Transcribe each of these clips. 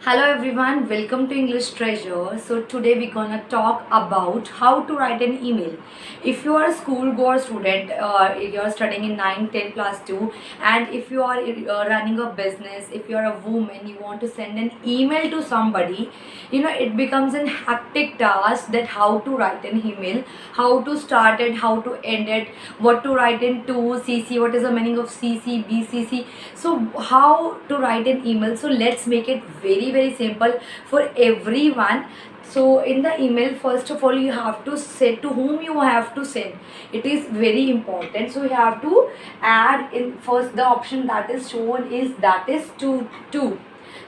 Hello everyone, welcome to English Treasure. So today we're gonna talk about how to write an email. If you are a school goer student, you're studying in 9, 10 plus 2, and if you are running a business, if you are a woman, you want to send an email to somebody, it becomes an hectic task that how to write an email, how to start it, how to end it, what to write in to CC, what is the meaning of CC, BCC. So how to write an email. So let's make it very simple for everyone. So in the email, first of all, you have to say to whom you have to send. It is very important. So you have to add in first the option that is shown is that is to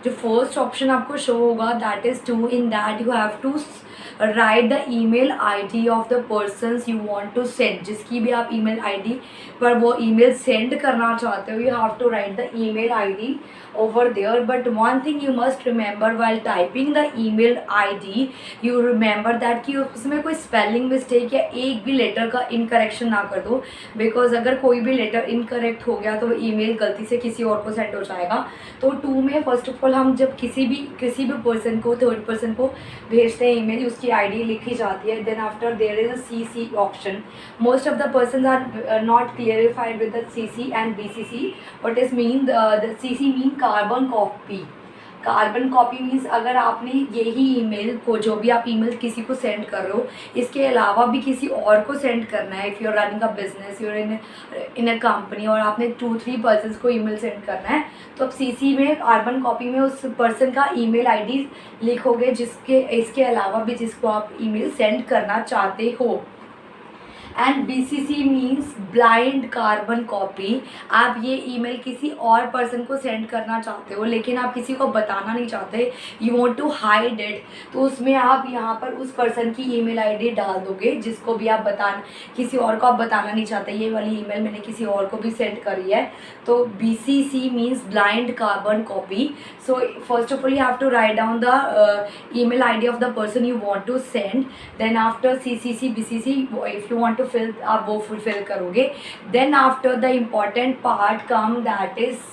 जो first option आपको show होगा that is to in that you have to write the email ID of the persons you want to send. जिसकी भी आप email ID पर वो email send करना चाहते हो, you have to write the email ID over there. But one thing you must remember while typing the email ID, you remember that कि उसमें कोई स्पेलिंग मिस्टेक या एक भी लेटर का इनकरेक्शन ना कर दो, बिकॉज अगर कोई भी लेटर इनकरेक्ट हो गया तो वो ईमेल गलती से किसी और को सेंड हो जाएगा. तो टू में फर्स्ट ऑफ ऑल हम जब किसी भी पर्सन को, थर्ड पर्सन को भेजते हैं ईमेल, उसकी आईडी लिखी जाती है. Then after there is a CC option. Most of the person are not clarified with the CC and BCC. What is mean the CC mean carbon copy. Carbon copy means अगर आपने यही email को, जो भी आप email किसी को send कर रहे हो, इसके अलावा भी किसी और को सेंड करना है, if you are running a business, you are in a company और आपने 2-3 पर्सन्स को ईमेल सेंड करना है, तो आप CC में कार्बन कॉपी में उस पर्सन का ईमेल आईडी लिखोगे जिसके इसके अलावा भी जिसको आप ईमेल सेंड करना चाहते हो. And BCC means blind carbon copy. आप ये ईमेल किसी और पर्सन को सेंड करना चाहते हो लेकिन आप किसी को बताना नहीं चाहते, you want to hide it, तो उसमें आप यहाँ पर उस पर्सन की ईमेल आईडी डाल दोगे जिसको भी आप किसी और को आप बताना नहीं चाहते ये वाली ईमेल मैंने किसी और को भी सेंड करी है. तो BCC means blind carbon copy. So first of all you have to write down the email ID of the person you want to send. Then after CCC BCC, if you want to fill, आप वो fulfill करोगे. Then after the important part come that is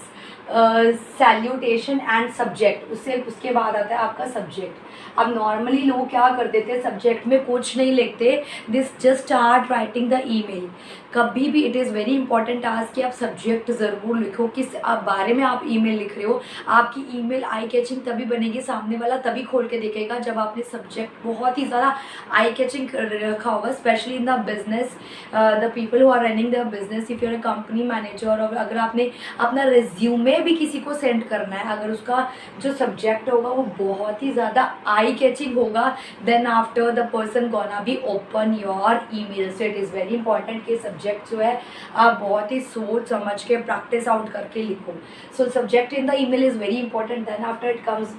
salutation and subject. उसके बाद आता है आपका subject. अब normally लोग क्या कर देते हैं, सब्जेक्ट में कुछ नहीं लिखते, this just start writing the email. कभी भी it is very important task कि आप सब्जेक्ट ज़रूर लिखो, किस आप बारे में आप ईमेल लिख रहे हो. आपकी ईमेल आई कैचिंग तभी बनेगी, सामने वाला तभी खोल के देखेगा जब आपने सब्जेक्ट बहुत ही ज़्यादा आई कैचिंग रखा होगा. Specially in the business, the people who are running the business, if you are a company manager, और अगर आपने अपना रिज्यूमे भी किसी को सेंड करना है, अगर उसका जो सब्जेक्ट होगा वो बहुत ही ज़्यादा आई कैचिंग होगा, then after the person gonna be open your email. So it is very important कि सब्जेक्ट जो है आप बहुत ही सोच समझ के प्रैक्टिस आउट करके लिखो. So subject in the email is very important. Then after it comes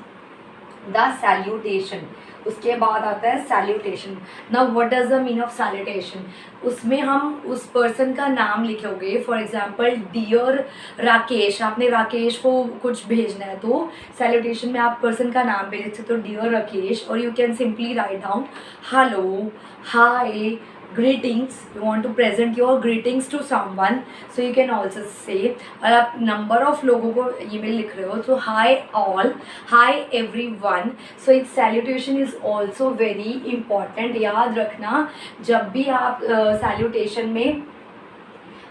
the salutation. उसके बाद आता है salutation. Now what does the mean of salutation. उसमें हम उस पर्सन का नाम लिखोगे. फॉर एग्जाम्पल डियर राकेश, आपने राकेश को कुछ भेजना है तो सैल्यूटेशन में आप पर्सन का नाम भी लिख सकते हो, डियर राकेश. और you can simply write down hello, hi, greetings. You want to present your greetings to someone, so you can also say. और आप नंबर ऑफ लोगों को ईमेल लिख रहे हो तो high all, high everyone. So it's salutation is also very important. याद रखना जब भी आप सैल्यूटेशन में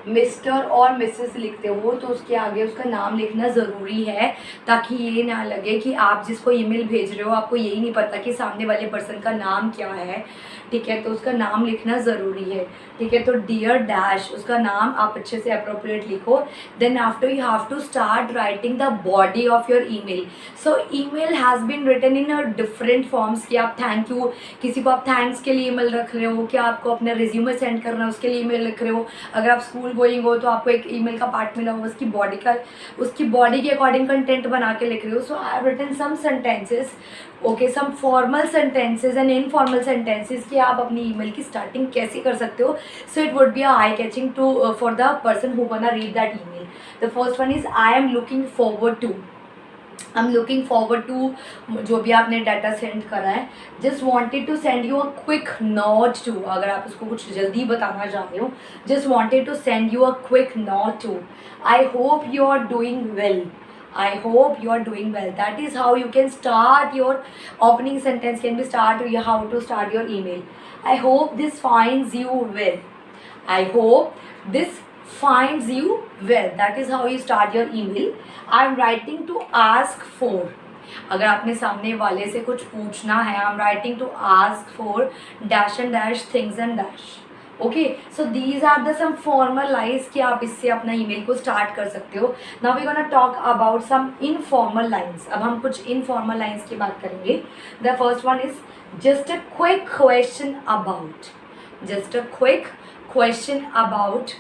मिस्टर और मिसेस लिखते हो तो उसके आगे उसका नाम लिखना ज़रूरी है, ताकि ये ना लगे कि आप जिसको ईमेल भेज रहे हो आपको यही नहीं पता कि सामने वाले पर्सन का नाम क्या है. ठीक है, तो उसका नाम लिखना ज़रूरी है. ठीक है, तो डियर डैश उसका नाम आप अच्छे से अप्रोप्रिएट लिखो. Then after you have to start writing the body of your email. So email has been written in a different forms. कि आप थैंक यू, किसी को आप थैंक्स के लिए ईमेल रख रहे हो, क्या आपको अपना रिज्यूमे सेंड करना है उसके लिए ईमेल लिख रहे हो. अगर आप स्कूल गोइंग हो तो आपको एक ईमेल का पार्ट मिला हो, उसकी बॉडी के अकॉर्डिंग कंटेंट बना के लिख रहे हो. So I have written some sentences, okay, some formal sentences and informal sentences कि आप अपनी ईमेल की स्टार्टिंग कैसे कर सकते हो. So it would be eye catching to for the person who gonna read that email. The first one is I am looking forward to. I am looking forward to जो भी आपने data send करा है. Just wanted to send you a quick note to. अगर आप उसको कुछ जल्दी बताना चाह रहे हो, just wanted to send you a quick note to. I hope you are doing well. I hope you are doing well. That is how you can start your opening sentence, can be start how to start your email. I hope this finds you well. I hope this finds you well. That is how you start your email. I am writing to ask for. अगर आपने सामने वाले से कुछ पूछना है, I am writing to ask for dash and dash things and dash. Okay, so these are the some formal lines कि आप इससे अपना ईमेल को स्टार्ट कर सकते हो. Now we gonna talk about some informal lines. अब हम कुछ इनफॉर्मल लाइन्स की बात करेंगे. The first one is just a quick question about. Just a quick question about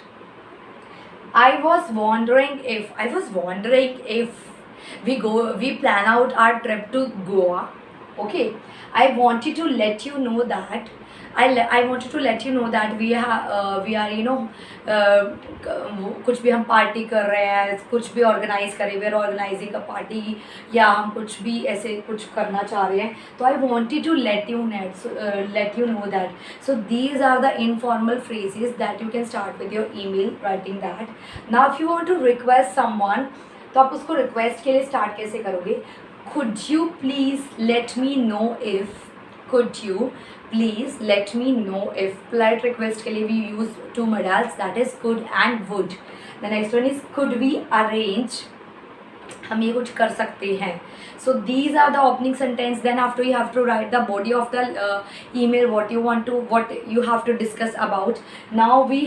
I was wondering if we plan out our trip to Goa. Okay, I wanted to let you know that I wanted to let you know that we are कुछ भी हम party कर रहे हैं, कुछ भी organise कर रहे हैं, we are organizing a party, या हम कुछ भी ऐसे कुछ करना चाह रहे हैं, तो I wanted to let you know that. So these are the informal phrases that you can start with your email writing that. Now if you want to request someone, तो आप उसको रिक्वेस्ट के लिए स्टार्ट कैसे करोगे? Could you please let me know if. could you please let me know if. Polite request के लिए we use two modals, that is could and would. The next one is could we arrange, हम ये कुछ कर सकते हैं. So these are the opening sentence. Then after you have to write the body of the email, what you have to discuss about. Now we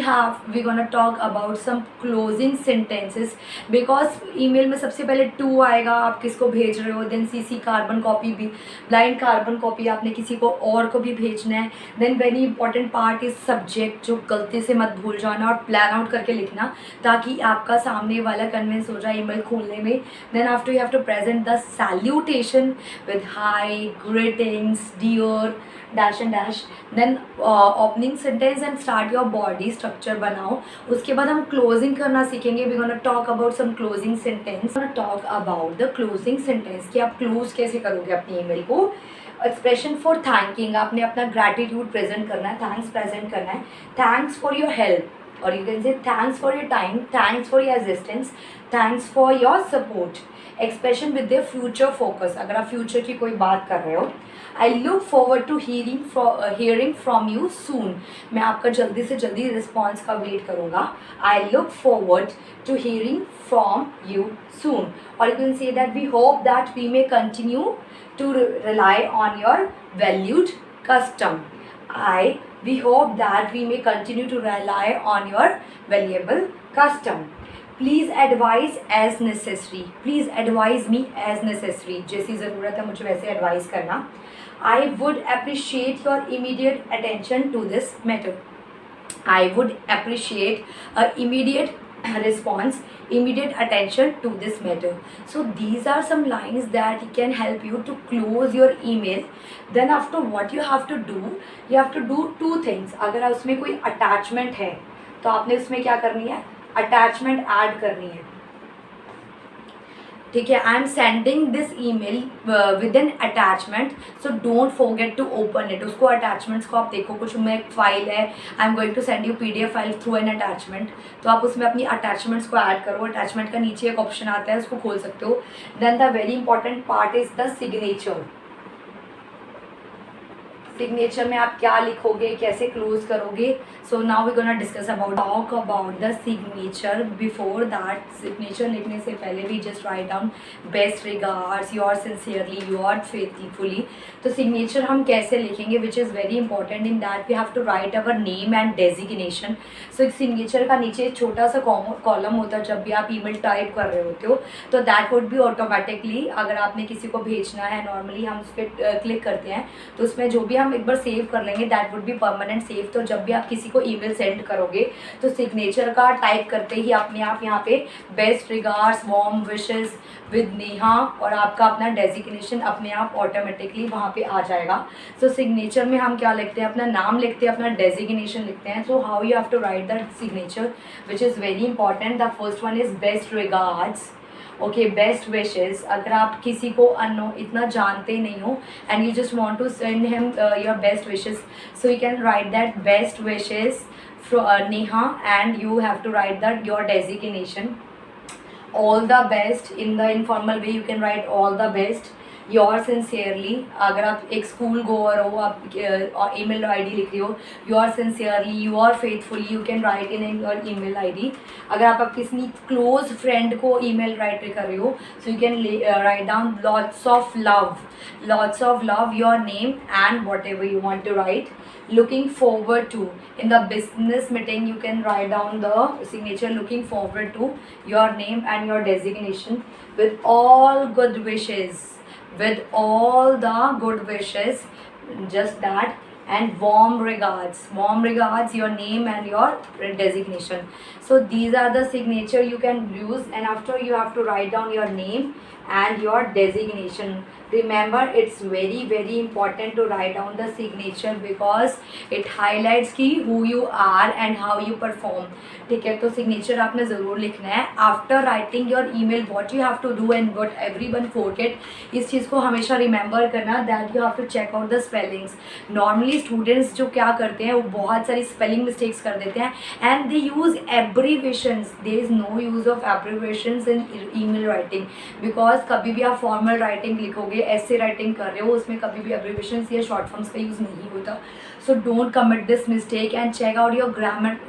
gonna talk about some closing sentences, because email में सबसे पहले to आएगा, आप किसको भेज रहे हो, then CC carbon copy भी, ब्लाइंड कार्बन कॉपी आपने किसी को और को भी भेजना है. Then very important part is subject, जो गलती से मत भूल जाना और प्लान आउट करके लिखना, ताकि आपका सामने वाला कन्विंस हो जाए ईमेल खोलने में. Then after you have to present the salutation with hi, greetings, dear, dash and dash. Then opening sentence and start your body structure बनाओ. उसके बाद हम closing करना सीखेंगे. We're gonna talk about some closing sentence. We're gonna talk about the closing sentence कि आप close कैसे करोगे अपनी email को. एक्सप्रेशन फॉर थैंकिंग, आपने अपना ग्रैटिट्यूड प्रेजेंट करना है, थैंक्स प्रेजेंट करना है. थैंक्स फॉर योर हेल्प, और you can say thanks for your time, thanks for your existence, thanks for your support. Expression with the future focus, अगर आप future की कोई बात कर रहे हो. I look forward to hearing from you soon, मैं आपका जल्दी से जल्दी रिस्पॉन्स का वेट करूँगा. I look forward to hearing from you soon. और you can say that we hope that we may continue to rely on your valued custom. We hope that we may continue to rely on your valuable custom. Please advise as necessary. Please advise me as necessary. जैसी ज़रूरत है मुझे वैसे advice करना. I would appreciate your immediate attention to this matter. I would appreciate a immediate response, immediate attention to this matter. So these are some lines that can help you to close your email. Then after what you have to do two things. अगर उसमें कोई attachment है तो आपने उसमें क्या करनी है, attachment add करनी है. ठीक है, I am sending this email with an attachment, so don't forget to open it. उसको अटैचमेंट्स को आप देखो, कुछ में एक फाइल है, I am going to send you PDF file through an attachment, तो आप उसमें अपनी अटैचमेंट्स को ऐड करो. अटैचमेंट का नीचे एक ऑप्शन आता है, उसको खोल सकते हो. Then the very important part is the signature. Signature में आप क्या लिखोगे, कैसे क्लोज करोगे. So now we gonna discuss talk about the signature. Before that, signature लिखने से पहले we just write down best regards, your sincerely, your faithfully. तो सिग्नेचर हम कैसे लिखेंगे, which is very important. In that we have to write our name and designation. So signature का नीचे एक छोटा सा कॉलम होता है जब भी आप ईमेल टाइप कर रहे होते हो, तो दैट वुड बी ऑटोमेटिकली, अगर आपने किसी को भेजना है, नॉर्मली हम उस पर क्लिक करते हैं तो उसमें जो भी हम एक बार सेव कर लेंगे, that would be permanent save. तो जब भी आप किसी को ईमेल सेंड करोगे तो सिग्नेचर का टाइप करते ही अपने आप यहाँ पे best regards, warm wishes with Neha, और आपका अपना डेजिग्नेशन अपने आप ऑटोमेटिकली वहाँ पे आ जाएगा. सो सिग्नेचर में हम क्या लिखते हैं, अपना नाम लिखते हैं, अपना डेजिग्नेशन लिखते हैं. So how you have to write that signature, which is very important. The first one is best regards. Okay, best wishes. अगर आप किसी को इतना जानते नहीं हो and you just want to send him your best wishes, so you can write that best wishes Neha, and you have to write that your designation. all the best. In the informal way you can write all the best, your sincerely. अगर आप एक school गोअर हो, आप email ID लिख रही हो, your sincerely, your faithfully, you can write in your email ID. अगर आप किसी क्लोज फ्रेंड को ईमेल राइट कर रहे हो, so you can write down lots of love, your name and whatever you want to write. Looking forward to. In the business meeting you can write down the signature, looking forward to, your name and your designation, with all good wishes, with all the good wishes, just that. And warm regards, your name and your designation. So these are the signature you can use, and after you have to write down your name and your designation. Remember, it's very very important to write down the signature because it highlights ki who you are and how you perform. ठीक है, तो signature आपने ज़रूर लिखना है. After writing your email, what you have to do and what everyone forget, इस चीज़ को हमेशा remember करना that you have to check out the spellings. Normally students जो क्या करते हैं वो बहुत सारी spelling mistakes कर देते हैं and they use abbreviations. There is no use of abbreviations in email writing because कभी भी आप formal writing लिखोगे, ऐसे राइटिंग कर रहे हो, उसमें कभी भी एब्रिविएशंस या शॉर्ट फॉर्म्स का यूज़ नहीं होता. So don't commit this mistake and check out your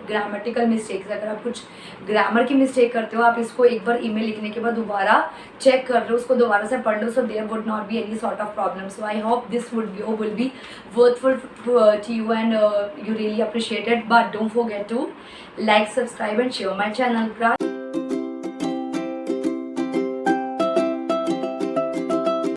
grammatical mistakes. अगर आप कुछ ग्रामर की मिस्टेक करते हो, आप इसको एक बार ईमेल लिखने के बाद दोबारा चेक कर लो, उसको दोबारा से पढ़ लो, so there would not be any sort of problem. So I hope this will be worthful to you and you really appreciate it. But don't forget to like, subscribe and share my channel.